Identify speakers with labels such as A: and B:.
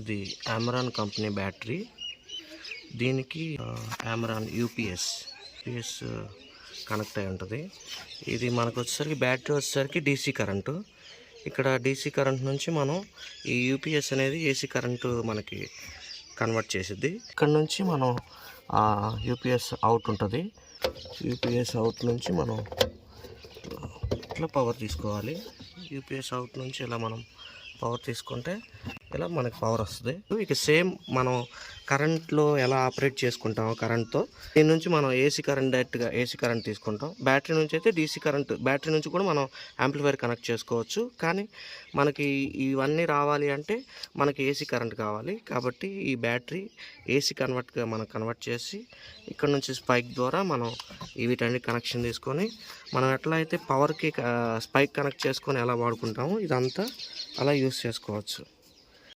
A: ఇది Amaron company battery. దీనికి Amaron UPS connect అయి ఉంటుంది. ఇది మనకు వచ్చేసరికి బ్యాటరీ వచ్చేసరికి డీసీ కరెంటు. ఇక్కడ డీసీ కరెంట్ నుంచి మనం ఈ యూపీఎస్ అనేది ఏసీ కరెంటు మనకి కన్వర్ట్ చేసిద్ది. ఇక్కడ నుంచి మనం యూపీఎస్ అవుట్ ఉంటుంది. యూపీఎస్ అవుట్ నుంచి మనం ఇట్లా పవర్ తీసుకోవాలి. యూపీఎస్ అవుట్ నుంచి ఇలా మనం పవర్ తీసుకుంటే ఇలా మనకి పవర్ వస్తుంది. ఇక సేమ్ మనం కరెంట్లో ఎలా ఆపరేట్ చేసుకుంటామో కరెంట్తో, దీని నుంచి మనం ఏసీ కరెంట్ డైరెక్ట్గా ఏసీ కరెంట్ తీసుకుంటాం. బ్యాటరీ నుంచి అయితే డీసీ కరెంట్, బ్యాటరీ నుంచి కూడా మనం యాంప్లిఫైర్ కనెక్ట్ చేసుకోవచ్చు. కానీ మనకి ఇవన్నీ రావాలి అంటే మనకి ఏసీ కరెంట్ కావాలి. కాబట్టి ఈ బ్యాటరీ ఏసీ కన్వర్ట్గా మనం కన్వర్ట్ చేసి ఇక్కడ నుంచి స్పైక్ ద్వారా మనం వీటన్ని కనెక్షన్ తీసుకొని మనం ఎట్లా అయితే పవర్కి స్పైక్ కనెక్ట్ చేసుకొని ఎలా వాడుకుంటామో ఇదంతా అలా యూస్ చేసుకోవచ్చు.